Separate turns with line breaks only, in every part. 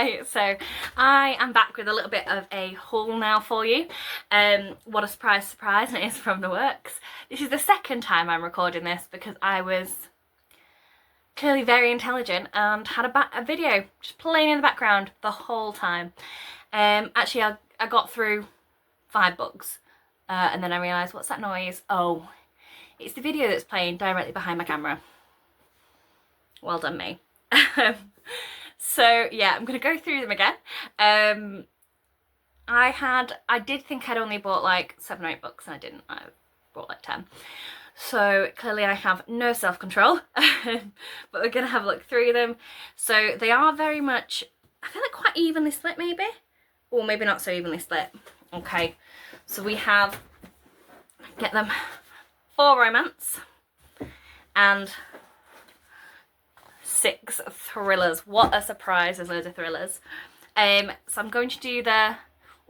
Right, so I am back with a little bit of a haul now for you. What a surprise, and it is from the works. This is the second time I'm recording this because I was clearly very intelligent and had a video just playing in the background the whole time. Actually, I got through 5 books and then I realised, what's that noise? Oh, it's the video that's playing directly behind my camera. Well done me. So yeah, I'm gonna go through them again. I did think I'd only bought like 7 or 8 books and I didn't. I bought like 10. So clearly I have no self-control, but we're gonna have a look through them. So they are very much, I feel like quite evenly split maybe, or maybe not so evenly split. Okay, so we have, get them, 4 romance and 6 thrillers. What a surprise, there's loads of thrillers. So I'm going to do the,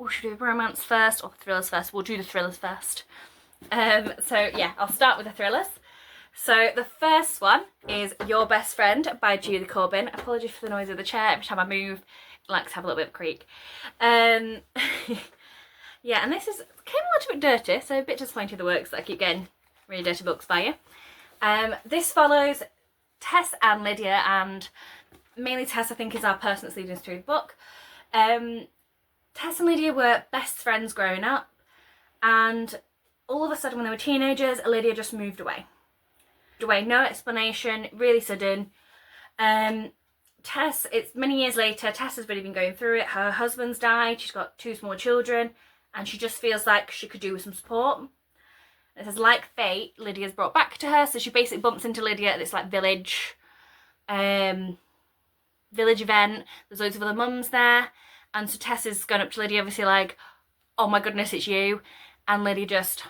should we do the romance first or thrillers first? We'll do the thrillers first. So yeah, I'll start with the thrillers. So the first one is Your Best Friend by Julie Corbin. Apologies for the noise of the chair, every time I move it likes to have a little bit of a creak. Yeah, and this came a little bit dirty, so a bit disappointed the works that I keep getting really dirty books by you. This follows Tess and Lydia, and mainly Tess I think is our person that's leading us through the book. Tess and Lydia were best friends growing up, and all of a sudden when they were teenagers, Lydia just moved away. No explanation, really sudden. Tess, it's many years later, Tess has really been going through it. Her husband's died, she's got 2 small children, and she just feels like she could do with some support. It says, like fate, Lydia's brought back to her, so she basically bumps into Lydia at this like village event. There's loads of other mums there, and so Tess is going up to Lydia, obviously like, oh my goodness, it's you. And Lydia just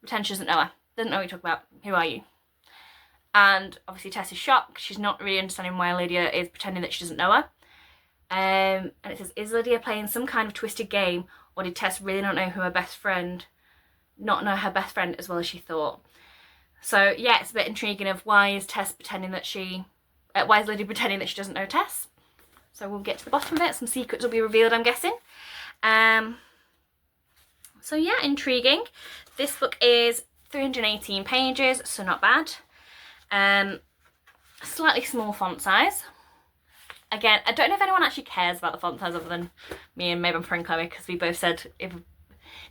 pretends she doesn't know her, doesn't know what you're talking about, who are you? And obviously Tess is shocked, she's not really understanding why Lydia is pretending that she doesn't know her. And it says, is Lydia playing some kind of twisted game, or did Tess really not know her best friend as well as she thought? So yeah, it's a bit intriguing of why is Lydia pretending that she doesn't know Tess? So we'll get to the bottom of it, some secrets will be revealed, I'm guessing. So yeah, intriguing. This book is 318 pages, so not bad. Slightly small font size. Again, I don't know if anyone actually cares about the font size other than me and maybe my friend Chloe, because we both said if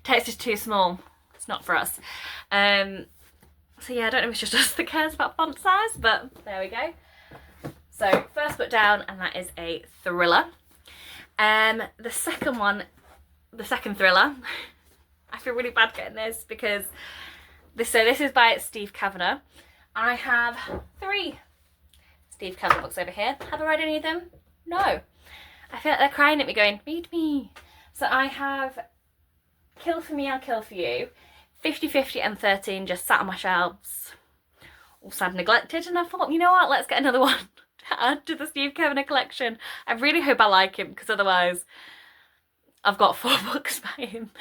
text is too small, it's not for us. So yeah, I don't know if it's just us that cares about font size, but there we go. So first book down, and that is a thriller. The second thriller, I feel really bad getting this because this is by Steve Kavanagh. I have 3 Steve Kavanagh books over here. Have I read any of them? No. I feel like they're crying at me going, read me. So I have Kill for Me, I'll Kill for You, 50/50 and 13 just sat on my shelves, all sad and neglected, and I thought, you know what, let's get another one to add to the Steve Kavanagh collection. I really hope I like him, because otherwise I've got 4 books by him.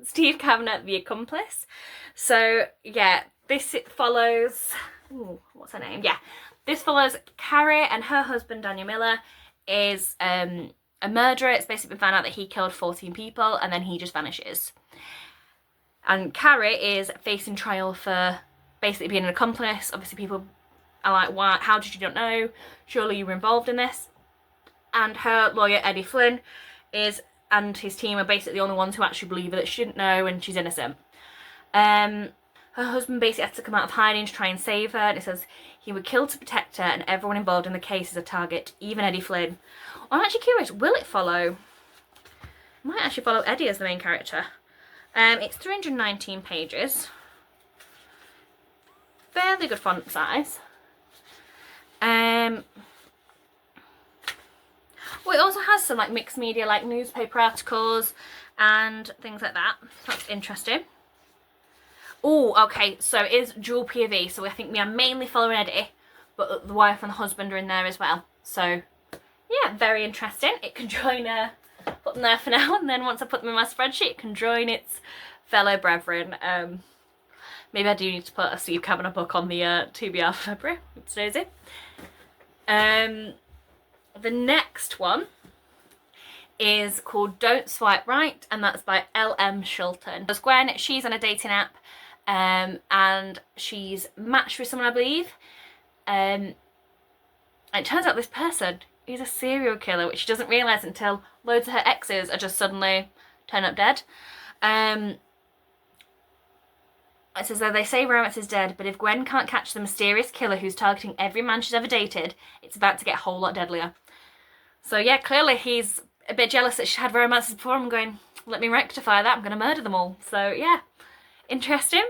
Steve Kavanagh, The Accomplice. So yeah, this follows, what's her name? Yeah, this follows Carrie, and her husband Daniel Miller is a murderer. It's basically been found out that he killed 14 people and then he just vanishes. And Carrie is facing trial for basically being an accomplice. Obviously people are like, why, how did you not know? Surely you were involved in this. And her lawyer Eddie Flynn and his team are basically the only ones who actually believe that she didn't know and she's innocent. Her husband basically had to come out of hiding to try and save her, and it says he would kill to protect her, and everyone involved in the case is a target, even Eddie Flynn. I'm actually curious, will it follow? It might actually follow Eddie as the main character. It's 319 pages. Fairly good font size. Well, it also has some like mixed media, like newspaper articles and things like that. That's interesting. Oh, okay, so it is dual POV, so I think we are mainly following Eddie, but the wife and the husband are in there as well. So, yeah, very interesting. It can join, put them there for now, and then once I put them in my spreadsheet, it can join its fellow brethren. Maybe I do need to put a Steve Kavanagh book on the TBR for February. It's Daisy. The next one is called Don't Swipe Right, and that's by L.M. Shulton. There's Gwen, she's on a dating app, and she's matched with someone, I believe. It turns out this person is a serial killer, which she doesn't realise until loads of her exes are just suddenly turn up dead. It says that they say romance is dead, but if Gwen can't catch the mysterious killer who's targeting every man she's ever dated, it's about to get a whole lot deadlier. So yeah, clearly he's a bit jealous that she had romances before. I'm going, let me rectify that, I'm going to murder them all. So yeah, interesting.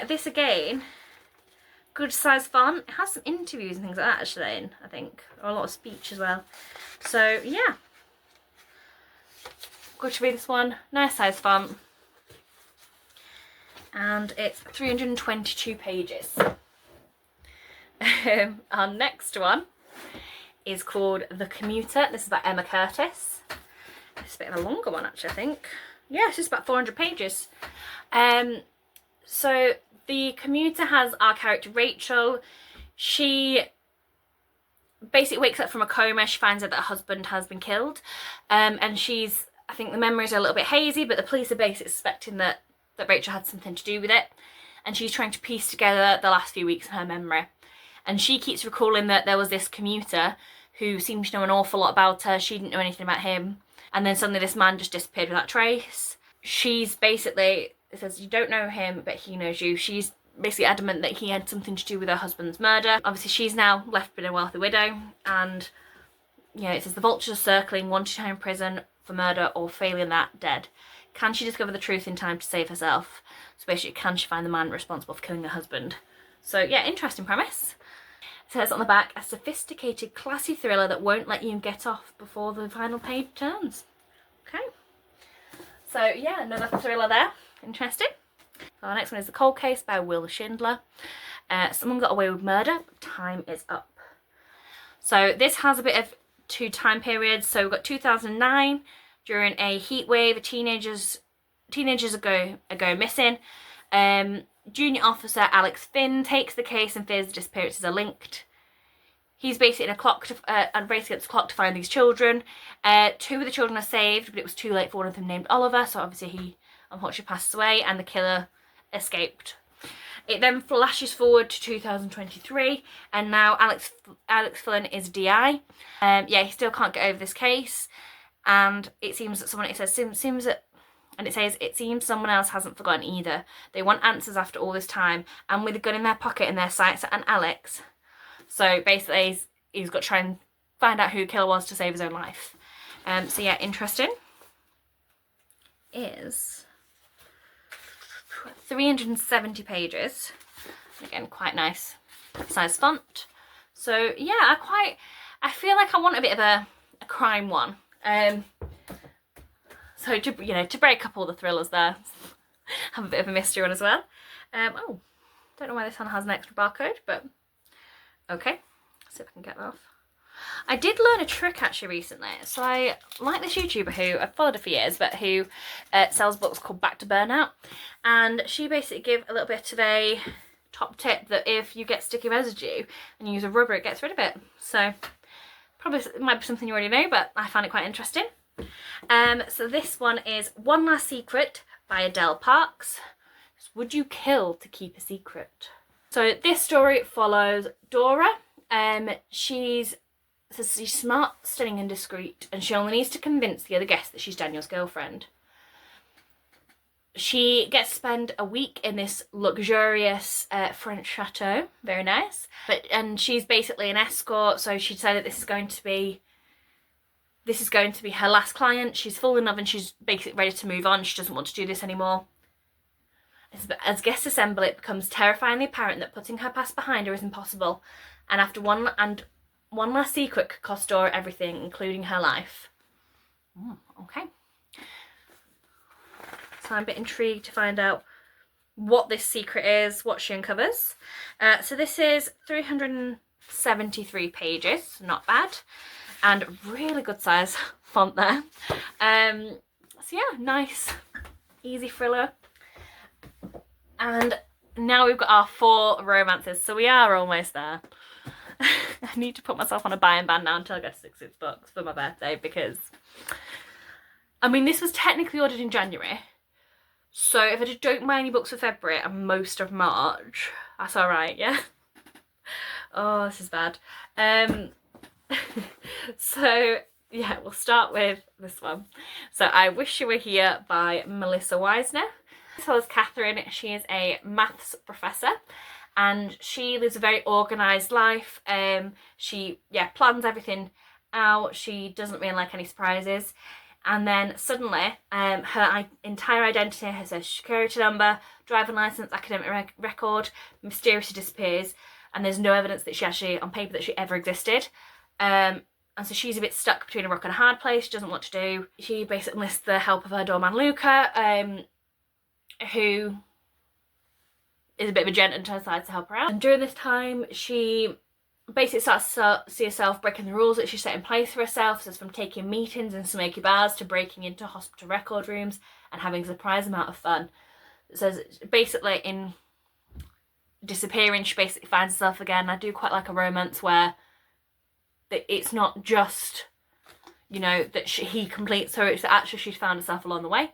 This again, good size font. It has some interviews and things like that actually in, I think, or a lot of speech as well. So yeah, good to read this one. Nice size font. And it's 322 pages. Our next one is called The Commuter. This is by Emma Curtis. It's a bit of a longer one actually, I think. Yeah, it's just about 400 pages. So The Commuter has our character Rachel. She basically wakes up from a coma. She finds out that her husband has been killed. And she's, I think the memories are a little bit hazy, but the police are basically suspecting that Rachel had something to do with it, and she's trying to piece together the last few weeks in her memory. And she keeps recalling that there was this commuter who seemed to know an awful lot about her. She didn't know anything about him, and then suddenly this man just disappeared without trace. She's basically, it says, you don't know him, but he knows you. She's basically adamant that he had something to do with her husband's murder. Obviously she's now left being a wealthy widow, and you know, it says the vultures are circling, wanting her in prison for murder or failing that, dead. Can she discover the truth in time to save herself? So basically, can she find the man responsible for killing her husband? So yeah, interesting premise. It says on the back, a sophisticated, classy thriller that won't let you get off before the final page turns. Okay. So yeah, another thriller there. Interesting. So our next one is The Cold Case by Will Schindler. Someone got away with murder. Time is up. So this has a bit of two time periods. So we've got 2009. During a heat wave, teenagers go missing. Junior officer Alex Finn takes the case and fears the disappearances are linked. He's basically in a clock and basically gets a clock to find these children. Two of the children are saved, but it was too late for one of them named Oliver, so obviously he unfortunately passed away and the killer escaped. It then flashes forward to 2023, and now Alex Flynn is DI. Yeah, he still can't get over this case. And it seems that someone, it seems someone else hasn't forgotten either. They want answers after all this time, and with a gun in their pocket and their sights on Alex. So basically he's got to try and find out who the killer was to save his own life. So yeah, interesting. Is 370 pages. Again, quite nice size font. So yeah, I feel like I want a bit of a crime one. So to break up all the thrillers there, have a bit of a mystery one as well. Oh, don't know why this one has an extra barcode, but okay, see if I can get that off. I did learn a trick actually recently. So I like this YouTuber who I've followed her for years, but who sells books called Back to Burnout, and she basically gave a little bit of a top tip that if you get sticky residue and you use a rubber, it gets rid of it. So probably it might be something you already know, but I find it quite interesting. So this one is One Last Secret by Adele Parks. Would you kill to keep a secret? So this story follows Dora. She's smart, stunning and discreet, and she only needs to convince the other guests that she's Daniel's girlfriend. She gets to spend a week in this luxurious French chateau, very nice. And she's basically an escort, so she decided this is going to be her last client. She's full in love and she's basically ready to move on. She doesn't want to do this anymore. As guests assemble, it becomes terrifyingly apparent that putting her past behind her is impossible. And after one last secret could cost Dora everything, including her life. Okay. So I'm a bit intrigued to find out what this secret is, what she uncovers. So this is 373 pages, not bad. And really good size font there. So yeah, nice, easy thriller. And now we've got our 4 romances, so we are almost there. I need to put myself on a buying ban now until I get 6 books for my birthday, because I mean, this was technically ordered in January, so if I don't buy any books for February and most of March, that's alright, yeah? Oh, this is bad. So yeah, we'll start with this one. So I Wish You Were Here by Melissa Wisner. So as Catherine, she is a maths professor and she lives a very organised life. She plans everything out. She doesn't really like any surprises. And then suddenly her entire identity, her social security number, driving licence, academic record mysteriously disappears, and there's no evidence that she actually, on paper, that she ever existed. And so she's a bit stuck between a rock and a hard place. She doesn't know what to do. She basically enlists the help of her doorman Luca, who is a bit of a gent and decides to help her out. And during this time, she basically starts to see herself breaking the rules that she set in place for herself. So it's from taking meetings in smoky bars to breaking into hospital record rooms and having a surprise amount of fun. It says basically in disappearing, she basically finds herself again. I do quite like a romance where it's not just, you know, that he completes her, it's actually she's found herself along the way.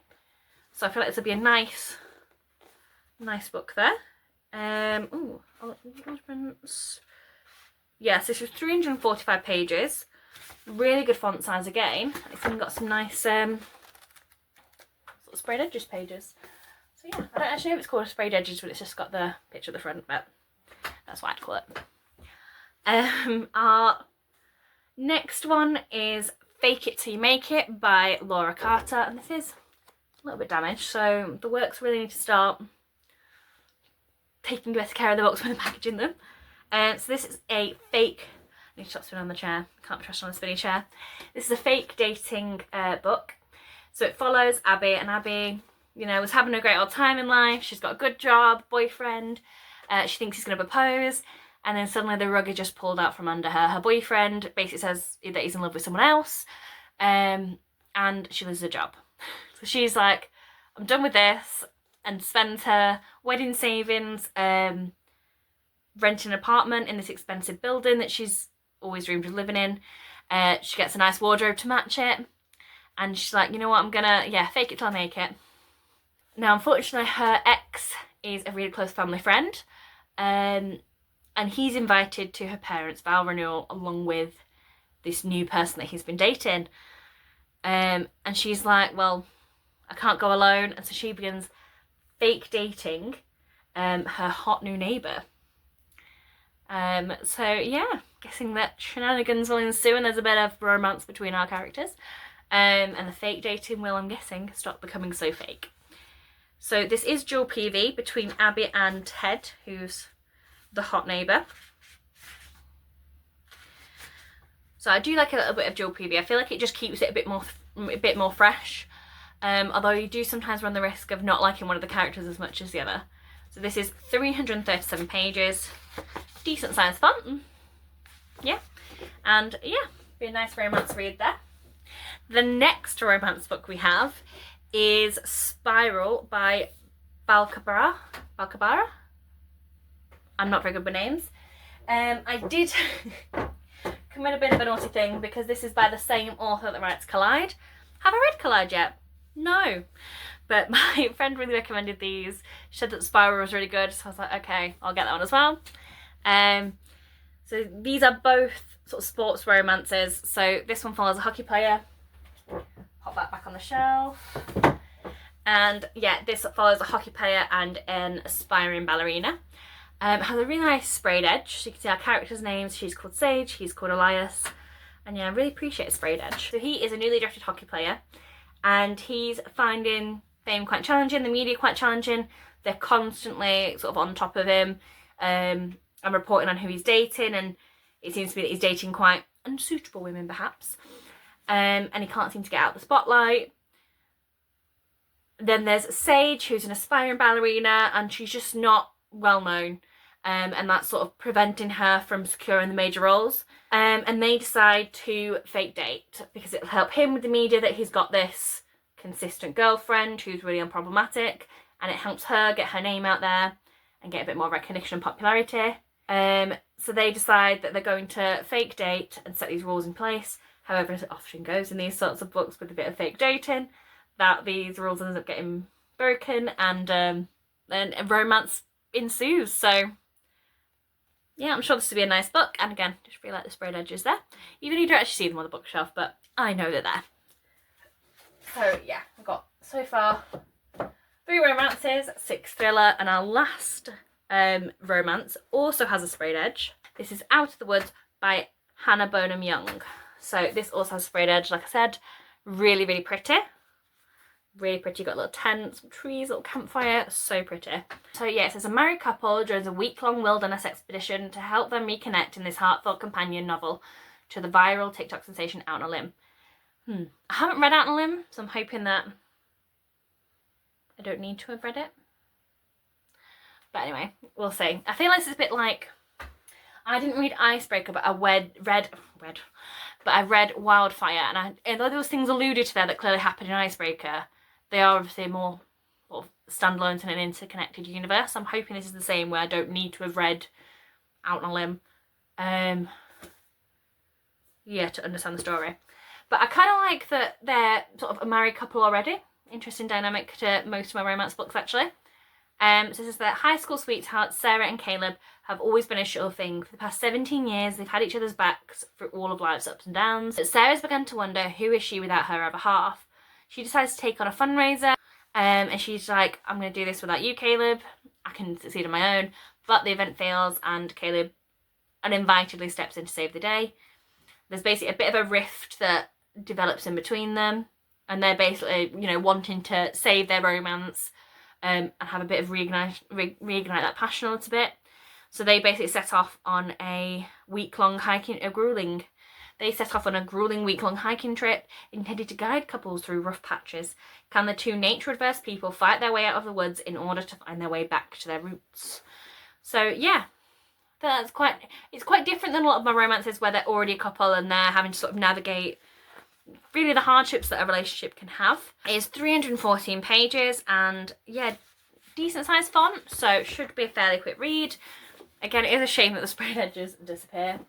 So I feel like this would be a nice book there. Yes, this is 345 pages. Really good font size again. It's even got some nice sort of sprayed edges pages. So yeah, I don't actually know if it's called sprayed edges, but it's just got the picture at the front, but that's what I'd call it. Our next one is Fake It Till You Make It by Laura Carter, and this is a little bit damaged, so the works really need to start taking better care of the books when they're packaging them. So this is a fake, I need to stop spinning on the chair, can't be trusted on a spinny chair. This is a fake dating book. So it follows Abby, and Abby, you know, was having a great old time in life. She's got a good job, boyfriend, she thinks he's going to propose, and then suddenly the rug is just pulled out from under her. Her boyfriend basically says that he's in love with someone else, and she loses her job. So she's like, I'm done with this, and spends her wedding savings renting an apartment in this expensive building that she's always dreamed of living in. She gets a nice wardrobe to match it, and she's like, you know what, I'm gonna, fake it till I make it. Now, unfortunately, her ex is a really close family friend, and he's invited to her parents' vow renewal along with this new person that he's been dating. And she's like, well, I can't go alone, and so she begins fake dating her hot new neighbour. So yeah, guessing that shenanigans will ensue and there's a bit of romance between our characters. And the fake dating will, I'm guessing, stop becoming so fake. So this is dual PV between Abby and Ted, who's the hot neighbour. So I do like a little bit of dual PV. I feel like it just keeps it a bit more fresh. Although you do sometimes run the risk of not liking one of the characters as much as the other. So this is 337 pages, decent sized font, yeah, and yeah, be a nice romance read there. The next romance book we have is Spiral by Balkabara. I'm not very good with names. I did commit a bit of a naughty thing because this is by the same author that writes Collide. Have I read Collide yet? No. But my friend really recommended these. She said that Spiral was really good, so I was like, okay, I'll get that one as well. So these are both sort of sports romances. So this one follows a hockey player. Pop that back on the shelf. And yeah, this follows a hockey player and an aspiring ballerina. Has a really nice sprayed edge. So you can see our characters' names. She's called Sage, he's called Elias. And yeah, I really appreciate a sprayed edge. So he is a newly drafted hockey player, and he's finding fame quite challenging, the media quite challenging. They're constantly sort of on top of him and reporting on who he's dating, and it seems to be that he's dating quite unsuitable women perhaps, and he can't seem to get out the spotlight. Then there's Sage, who's an aspiring ballerina, and she's just not well known, and that's sort of preventing her from securing the major roles. And they decide to fake date because it'll help him with the media that he's got this consistent girlfriend who's really unproblematic, and it helps her get her name out there and get a bit more recognition and popularity. So they decide that they're going to fake date and set these rules in place. However, as it often goes in these sorts of books with a bit of fake dating, that these rules end up getting broken, and then romance ensues. So yeah, I'm sure this will be a nice book. And again, just feel like the sprayed edges there. Even if you don't actually see them on the bookshelf, but I know they're there. So yeah, I've got so far 3 romances, 6 thriller, and our last romance also has a sprayed edge. This is Out of the Woods by Hannah Bonham Young. So this also has a sprayed edge, like I said. Really, really pretty. Really pretty. Got a little tent, some trees, a little campfire. So pretty. So yeah, it says a married couple joins a week-long wilderness expedition to help them reconnect in this heartfelt companion novel to the viral TikTok sensation Out on a Limb. I haven't read Out on a Limb, so I'm hoping that I don't need to have read it. But anyway, we'll see. I feel like it's a bit like, I didn't read Icebreaker, but I read Wildfire, and although those things alluded to there that clearly happened in Icebreaker, they are obviously more sort of standalones in an interconnected universe. I'm hoping this is the same, where I don't need to have read Out on a Limb, yeah, to understand the story. But I kind of like that they're sort of a married couple already. Interesting dynamic to most of my romance books, actually. So this is that high school sweethearts, Sarah and Caleb, have always been a sure thing. For the past 17 years, they've had each other's backs through all of life's ups and downs. But Sarah's begun to wonder, who is she without her other half? She decides to take on a fundraiser, and she's like, I'm going to do this without you, Caleb. I can succeed on my own. But the event fails, and Caleb uninvitedly steps in to save the day. There's basically a bit of a rift that develops in between them, and they're basically, you know, wanting to save their romance and have a bit of reignite that passion a little bit. So they basically set off on a week-long grueling week-long hiking trip intended to guide couples through rough patches. Can the two nature-adverse people fight their way out of the woods in order to find their way back to their roots? So yeah, it's quite different than a lot of my romances where they're already a couple and they're having to sort of navigate really the hardships that a relationship can have. It is 314 pages and yeah, decent sized font, so it should be a fairly quick read. Again, it is a shame that the sprayed edges disappear.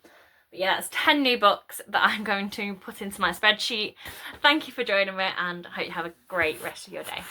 But yeah, that's 10 new books that I'm going to put into my spreadsheet. Thank you for joining me, and I hope you have a great rest of your day.